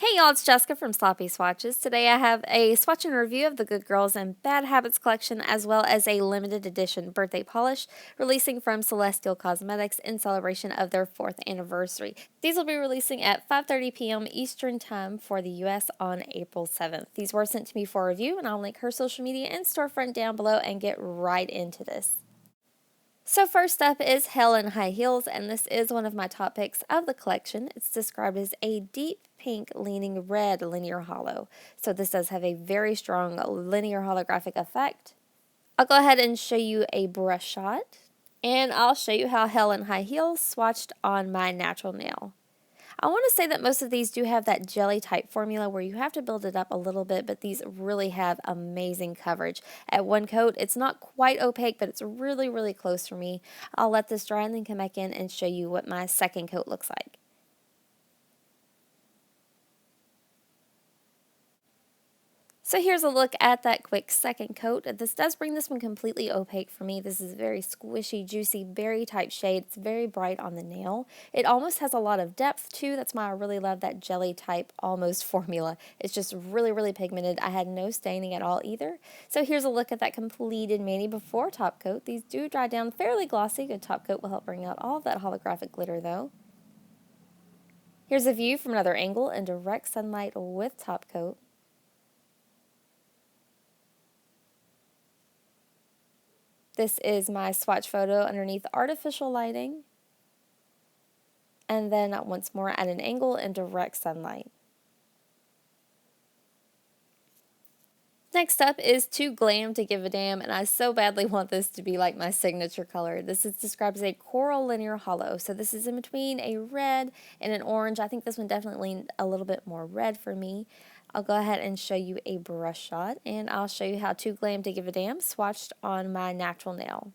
Hey y'all, it's Jessica from Sloppy Swatches. Today I have a swatch and review of the Good Girls and Bad Habits collection, as well as a limited edition birthday polish releasing from Celestial Cosmetics in celebration of their 4th anniversary. These will be releasing at 5:30 p.m. Eastern Time for the US on April 7th. These were sent to me for review, and I'll link her social media and storefront down below and get right into this. So first up is Hell in High Heels, and this is one of my top picks of the collection. It's described as a deep pink leaning red linear hollow. So this does have a very strong linear holographic effect. I'll go ahead and show you a brush shot, and I'll show you how Hell in High Heels swatched on my natural nail. I want to say that most of these do have that jelly type formula where you have to build it up a little bit, but these really have amazing coverage. At one coat, it's not quite opaque, but it's really, really close for me. I'll let this dry and then come back in and show you what my second coat looks like. So here's a look at that quick second coat. This does bring this one completely opaque for me. This is a very squishy, juicy, berry type shade. It's very bright on the nail. It almost has a lot of depth too. That's why I really love that jelly type almost formula. It's just really, really pigmented. I had no staining at all either. So here's a look at that completed mani before top coat. These do dry down fairly glossy. Good top coat will help bring out all of that holographic glitter though. Here's a view from another angle in direct sunlight with top coat. This is my swatch photo underneath artificial lighting, and then once more at an angle in direct sunlight. Next up is Too Glam to Give a Damn, and I so badly want this to be like my signature color. This is described as a coral linear hollow, so this is in between a red and an orange. I think this one definitely leaned a little bit more red for me. I'll go ahead and show you a brush shot, and I'll show you how Too Glam to Give a Damn swatched on my natural nail.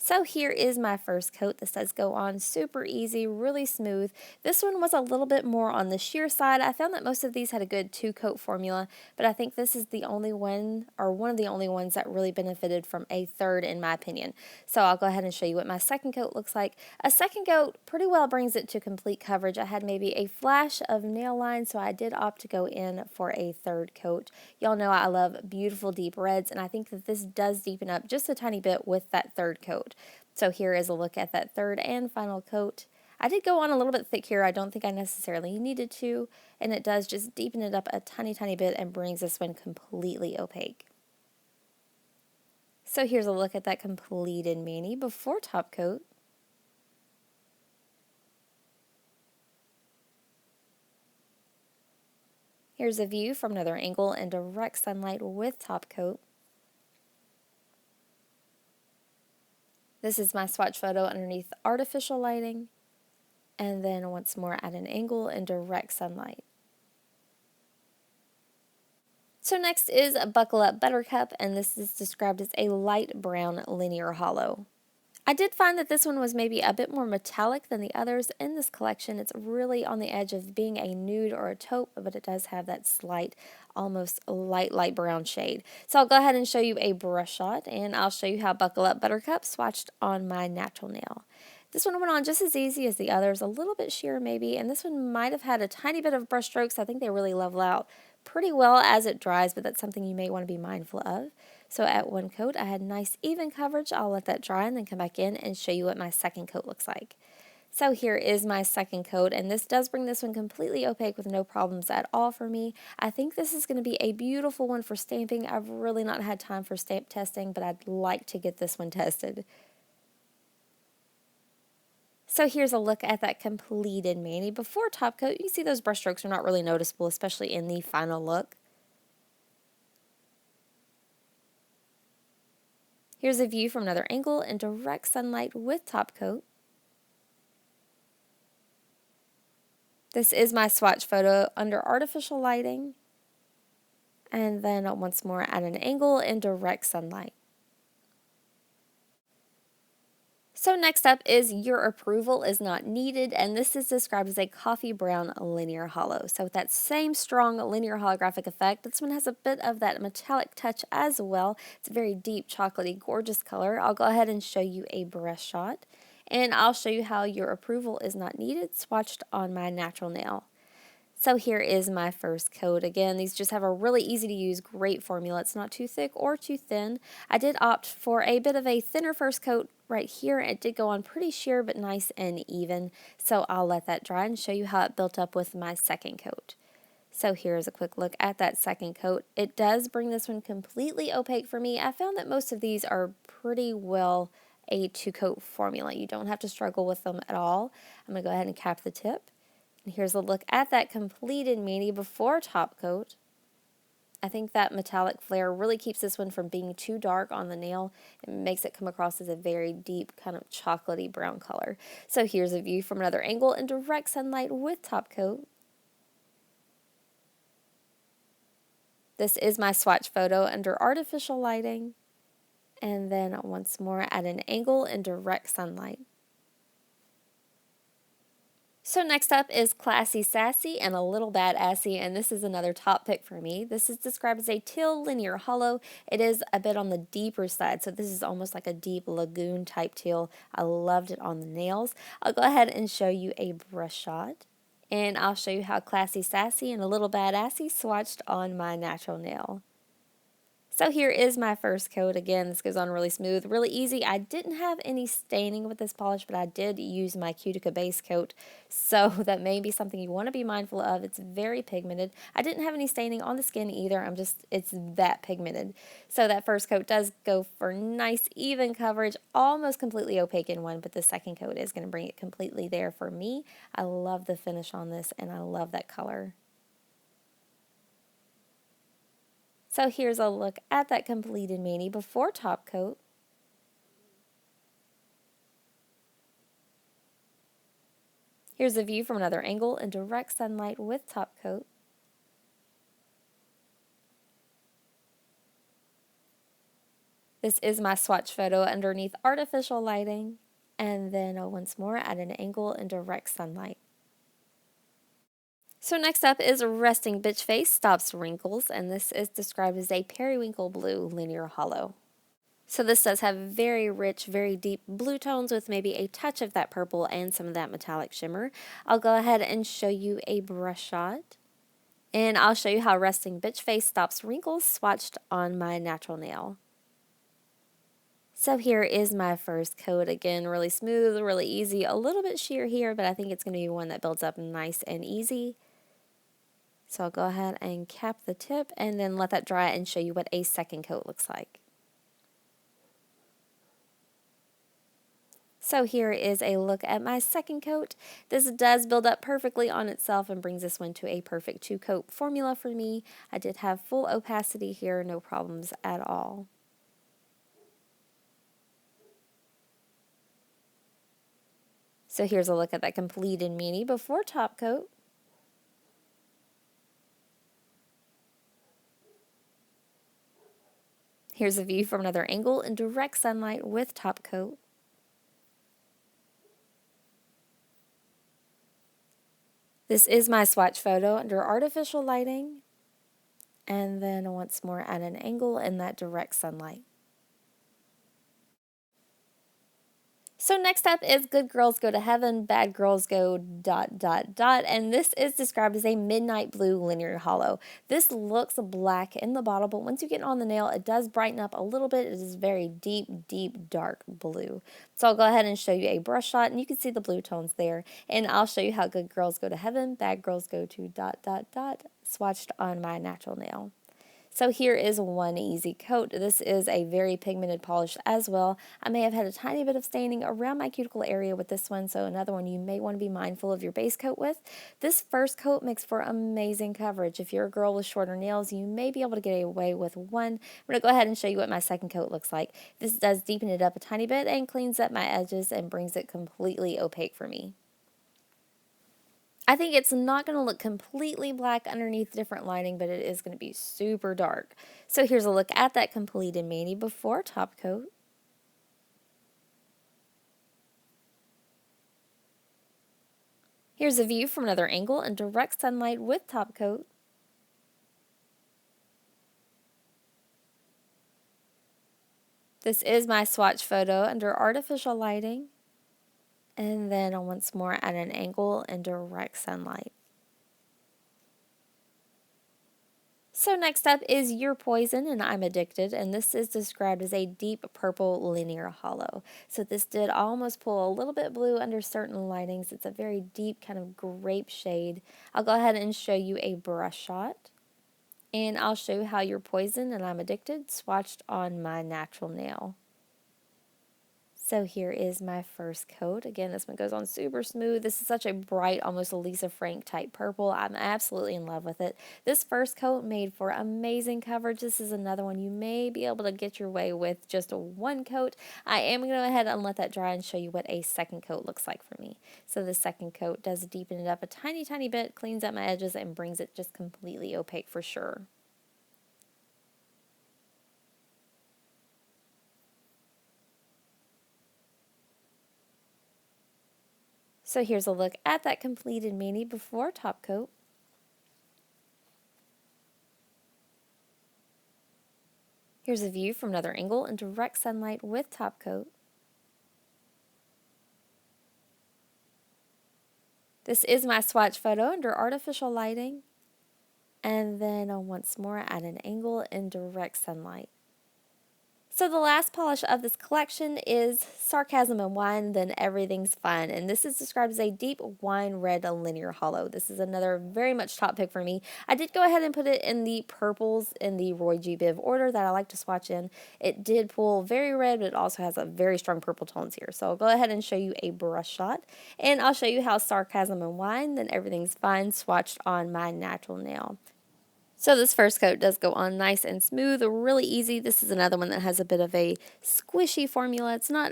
So here is my first coat. This does go on super easy, really smooth. This one was a little bit more on the sheer side. I found that most of these had a good 2-coat formula, but I think this is the only one, or one of the only ones that really benefited from a third in my opinion. So I'll go ahead and show you what my second coat looks like. A second coat pretty well brings it to complete coverage. I had maybe a flash of nail line, so I did opt to go in for a third coat. Y'all know I love beautiful deep reds, and I think that this does deepen up just a tiny bit with that third coat. So here is a look at that third and final coat. I did go on a little bit thick here. I don't think I necessarily needed to, and it does just deepen it up a tiny, tiny bit and brings this one completely opaque. So here's a look at that completed mani before top coat. Here's a view from another angle in direct sunlight with top coat. This is my swatch photo underneath artificial lighting, and then once more at an angle in direct sunlight. So next is Buckle Up Buttercup, and this is described as a light brown linear hollow. I did find that this one was maybe a bit more metallic than the others in this collection. It's really on the edge of being a nude or a taupe, but it does have that slight, almost light brown shade. So I'll go ahead and show you a brush shot, and I'll show you how Buckle Up Buttercup swatched on my natural nail. This one went on just as easy as the others, a little bit sheer maybe, and this one might have had a tiny bit of brush strokes. I think they really level out pretty well as it dries, but that's something you may want to be mindful of. So at one coat, I had nice even coverage. I'll let that dry and then come back in and show you what my second coat looks like. So here is my second coat, and this does bring this one completely opaque with no problems at all for me. I think this is going to be a beautiful one for stamping. I've really not had time for stamp testing, but I'd like to get this one tested. So here's a look at that completed mani before top coat. You can see those brush strokes are not really noticeable, especially in the final look. Here's a view from another angle in direct sunlight with top coat. This is my swatch photo under artificial lighting, and then once more at an angle in direct sunlight. So next up is Your Approval Is Not Needed, and this is described as a coffee brown linear hollow. So with that same strong linear holographic effect, this one has a bit of that metallic touch as well. It's a very deep, chocolatey, gorgeous color. I'll go ahead and show you a brush shot, and I'll show you how Your Approval Is Not Needed swatched on my natural nail. So here is my first coat. Again, these just have a really easy to use, great formula. It's not too thick or too thin. I did opt for a bit of a thinner first coat right here. It did go on pretty sheer but nice and even. So I'll let that dry and show you how it built up with my second coat. So here's a quick look at that second coat. It does bring this one completely opaque for me. I found that most of these are pretty well a two-coat formula. You don't have to struggle with them at all. I'm going to go ahead and cap the tip. And here's a look at that completed mani before top coat. I think that metallic flare really keeps this one from being too dark on the nail. It makes it come across as a very deep kind of chocolatey brown color. So here's a view from another angle in direct sunlight with top coat. This is my swatch photo under artificial lighting. And then once more at an angle in direct sunlight. So next up is Classy Sassy and a Little Badassy, and this is another top pick for me. This is described as a teal linear hollow. It is a bit on the deeper side, so this is almost like a deep lagoon type teal. I loved it on the nails. I'll go ahead and show you a brush shot, and I'll show you how Classy Sassy and a Little Badassy swatched on my natural nail. So here is my first coat. Again, this goes on really smooth, really easy. I didn't have any staining with this polish, but I did use my Cutica base coat, so that may be something you want to be mindful of. It's very pigmented. I didn't have any staining on the skin either. It's that pigmented. So that first coat does go for nice, even coverage, almost completely opaque in one, but the second coat is going to bring it completely there for me. I love the finish on this, and I love that color. So here's a look at that completed mani before top coat. Here's a view from another angle in direct sunlight with top coat. This is my swatch photo underneath artificial lighting, and then once more at an angle in direct sunlight. So next up is Resting Bitchface Stops Wrinkles, and this is described as a periwinkle blue linear hollow. So this does have very rich, very deep blue tones with maybe a touch of that purple and some of that metallic shimmer. I'll go ahead and show you a brush shot, and I'll show you how Resting Bitchface Stops Wrinkles swatched on my natural nail. So here is my first coat. Again, really smooth, really easy, a little bit sheer here, but I think it's going to be one that builds up nice and easy. So I'll go ahead and cap the tip and then let that dry and show you what a second coat looks like. So here is a look at my second coat. This does build up perfectly on itself and brings this one to a perfect two-coat formula for me. I did have full opacity here, no problems at all. So here's a look at that completed mani before top coat. Here's a view from another angle in direct sunlight with top coat. This is my swatch photo under artificial lighting, and then once more at an angle in that direct sunlight. So next up is Good Girls Go to Heaven, Bad Girls Go ... and this is described as a midnight blue linear hollow. This looks black in the bottle, but once you get on the nail, it does brighten up a little bit. It is very deep, deep, dark blue. So I'll go ahead and show you a brush shot, and you can see the blue tones there, and I'll show you how Good Girls Go to Heaven, Bad Girls Go to ... swatched on my natural nail. So here is one easy coat. This is a very pigmented polish as well. I may have had a tiny bit of staining around my cuticle area with this one, so another one you may want to be mindful of your base coat with. This first coat makes for amazing coverage. If you're a girl with shorter nails, you may be able to get away with one. I'm going to go ahead and show you what my second coat looks like. This does deepen it up a tiny bit and cleans up my edges and brings it completely opaque for me. I think it's not going to look completely black underneath different lighting, but it is going to be super dark. So here's a look at that completed mani before top coat. Here's a view from another angle in direct sunlight with top coat. This is my swatch photo under artificial lighting, and then once more at an angle in direct sunlight. So next up is Your Poison and I'm Addicted, and this is described as a deep purple linear hollow. So this did almost pull a little bit blue under certain lightings. It's a very deep kind of grape shade. I'll go ahead and show you a brush shot, and I'll show you how Your Poison and I'm Addicted swatched on my natural nail. So here is my first coat. Again, this one goes on super smooth. This is such a bright, almost Lisa Frank type purple. I'm absolutely in love with it. This first coat made for amazing coverage. This is another one you may be able to get your way with just a one coat. I am going to go ahead and let that dry and show you what a second coat looks like for me. So the second coat does deepen it up a tiny, tiny bit, cleans up my edges, and brings it just completely opaque for sure. So here's a look at that completed mani before top coat. Here's a view from another angle in direct sunlight with top coat. This is my swatch photo under artificial lighting. And then once more at an angle in direct sunlight. So the last polish of this collection is Sarcasm and Wine, Then Everything's Fine. And this is described as a deep wine red linear hollow. This is another very much top pick for me. I did go ahead and put it in the purples in the Roy G. Biv order that I like to swatch in. It did pull very red, but it also has a very strong purple tones here. So I'll go ahead and show you a brush shot. And I'll show you how Sarcasm and Wine, Then Everything's Fine swatched on my natural nail. So this first coat does go on nice and smooth, really easy. This is another one that has a bit of a squishy formula. It's not,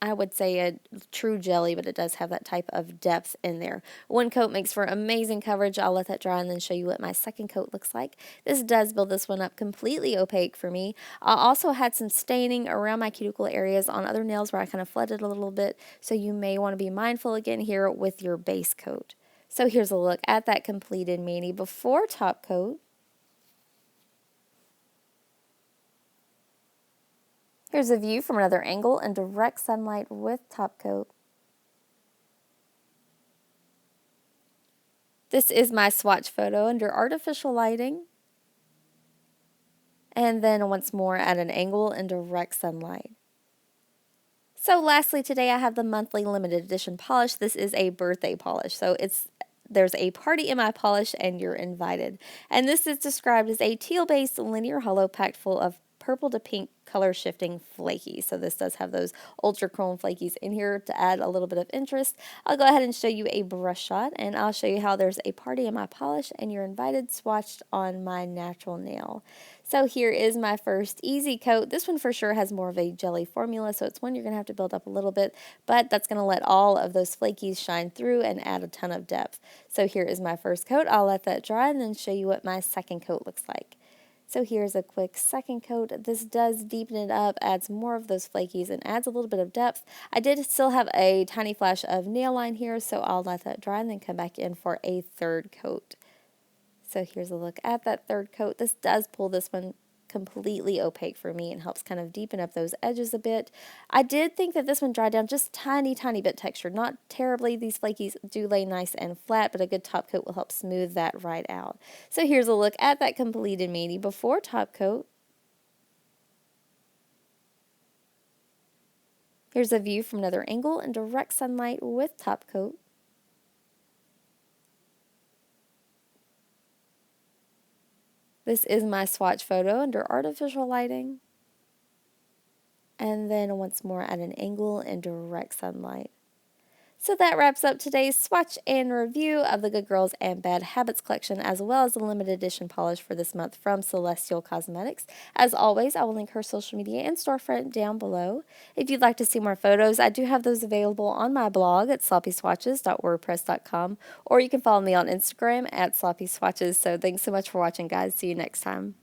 I would say, a true jelly, but it does have that type of depth in there. One coat makes for amazing coverage. I'll let that dry and then show you what my second coat looks like. This does build this one up completely opaque for me. I also had some staining around my cuticle areas on other nails where I kind of flooded a little bit, so you may want to be mindful again here with your base coat. So here's a look at that completed mani before top coat. Here's a view from another angle in direct sunlight with top coat. This is my swatch photo under artificial lighting. And then once more at an angle in direct sunlight. So lastly today I have the monthly limited edition polish. This is a birthday polish. So there's a party in my polish and you're invited. And this is described as a teal-based linear hollow packed full of purple to pink color shifting flakies. So this does have those ultra chrome flakies in here to add a little bit of interest. I'll go ahead and show you a brush shot, and I'll show you how there's a party in my polish and you're invited swatched on my natural nail. So here is my first easy coat. This one for sure has more of a jelly formula, so it's one you're going to have to build up a little bit, but that's going to let all of those flakies shine through and add a ton of depth. So here is my first coat. I'll let that dry and then show you what my second coat looks like. So here's a quick second coat. This does deepen it up, adds more of those flakies, and adds a little bit of depth. I did still have a tiny flash of nail line here, so I'll let that dry and then come back in for a third coat. So here's a look at that third coat. This does pull this one completely opaque for me and helps kind of deepen up those edges a bit. I did think that this one dried down just tiny bit textured, not terribly. These flakies do lay nice and flat, but a good top coat will help smooth that right out. So here's a look at that completed mani before top coat. Here's a view from another angle in direct sunlight with top coat. This is my swatch photo under artificial lighting. And then once more at an angle in direct sunlight. So that wraps up today's swatch and review of the Good Girls and Bad Habits collection, as well as the limited edition polish for this month from Celestial Cosmetics. As always, I will link her social media and storefront down below. If you'd like to see more photos, I do have those available on my blog at sloppyswatches.wordpress.com, or you can follow me on Instagram at sloppyswatches. So thanks so much for watching, guys. See you next time.